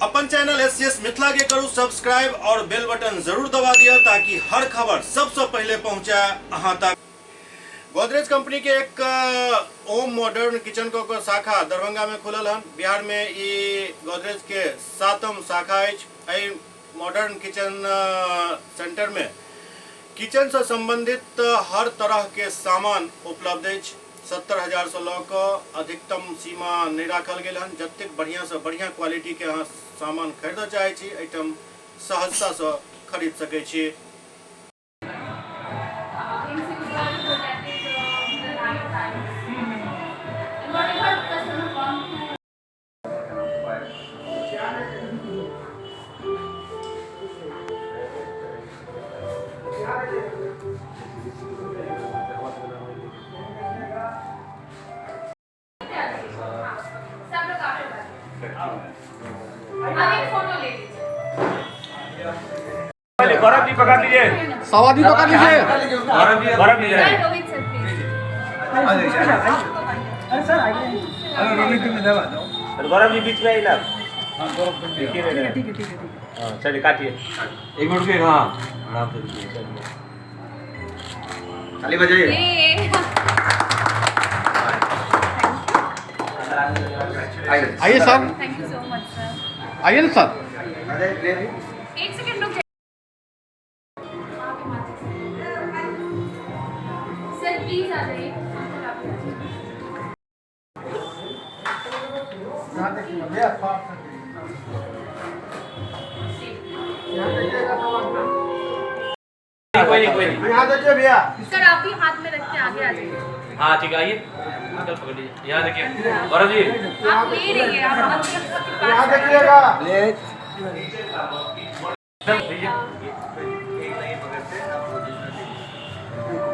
अपन channel SCS Mithila के करू subscribe और बेल बटन जरूर दबा दिया ताकि हर खबर सबसे पहले पहुंचा अहां तक। गोदरेज कंपनी के एक ओम मॉडर्न किचन को शाखा दरभंगा में खुलल हन। बिहार में ये गोदरेज के 7म शाखा है। मॉडर्न किचन सेंटर में किचन से संबंधित हर तरह के सामान उपलब्ध है। 70,000 से लऽ अधिकतम सीमा नहीं राखल गेल हन। जतेक बढ़िया से बढ़िया क्वालिटी के अहाँ सामान खरीद चाहे छी आइटम सहजता से खरीद सके छी। गौरव जी पकड़ लीजिए, सवादी पकड़ लीजिए। गौरव लीजिए। गौरव जी बीच में आइए। हाँ चलिए काटिए। एक मिनट के। हाँ आराम से चलिए। ताली बजाइए। आइए sir. Thank you so much sir. आइए ना सर। एक सेकंड रुक सर, प्लीज आ जाइए। कोई नहीं। यहाँ देखिए भैया। सर आप ही हाथ में रख के आगे आ जाइए। हाँ ठीक है, आइए अंकल पकड़ लीजिए। यहाँ देखिए गौरव जी। आप ले रहिए, आप यहाँ देखिएगा।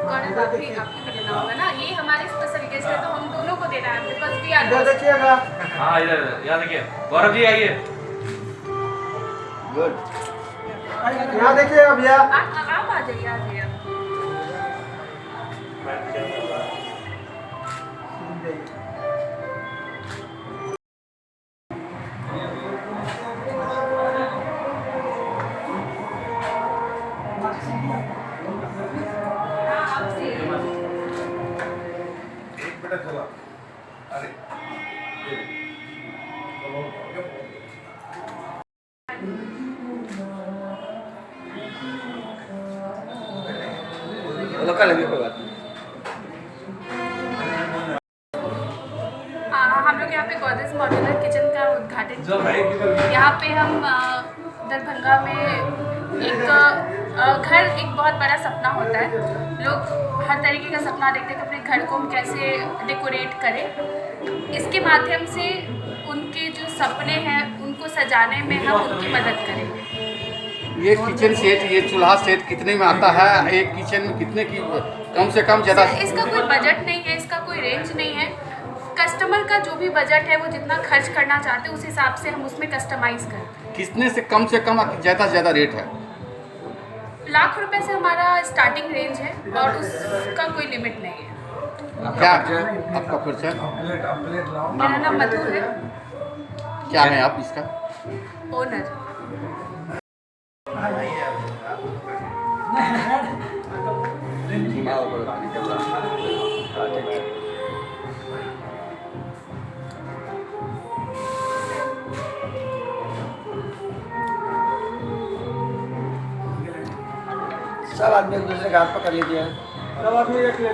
गौरव आपके भी देना होगा ना। ये हमारे स्पेशल गेस्ट है तो हम दोनों को देना है बिकॉज़ वी आर। देखिएगा। हाँ इधर यहाँ देखिए गौरव जी आइए। गुड। यहाँ देखिएगा भैया। आप आ जाइए, आ जाइए। हम लोग यहाँ पे गोदरेज मॉड्यूलर किचन का उद्घाटन किया। यहाँ पे हम दरभंगा में घर एक बहुत बड़ा सपना होता है। लोग हर तरीके का सपना देखते हैं कि अपने घर को हम कैसे डेकोरेट करें। इसके माध्यम से उनके जो सपने हैं उनको सजाने में हम उनकी मदद करेंगे। ये किचन सेट, ये चूल्हा सेट कितने में आता है? एक किचन में कितने की कम से कम ज़्यादा? इसका कोई बजट नहीं है, इसका कोई रेंज नहीं है। कस्टमर का जो भी बजट है वो जितना खर्च करना चाहते हैं उस हिसाब से हम उसमें कस्टमाइज करते हैं। कितने से कम ज़्यादा से ज़्यादा रेट है? लाख रुपए से हमारा स्टार्टिंग रेंज है और उसका कोई लिमिट नहीं है। क्या आपका परिचय? मेरा नाम मधु है। क्या है आप इसका ओनर? सब आदमी एक दूसरे का हाथ पकड़ लीजिए। सब आदमी एक ले।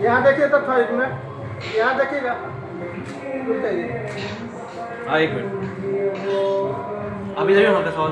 यहाँ देखिए तो था इसमें, यहाँ देखिएगा। हाँ एक मिनट। अभी देखिए हमारे सवाल।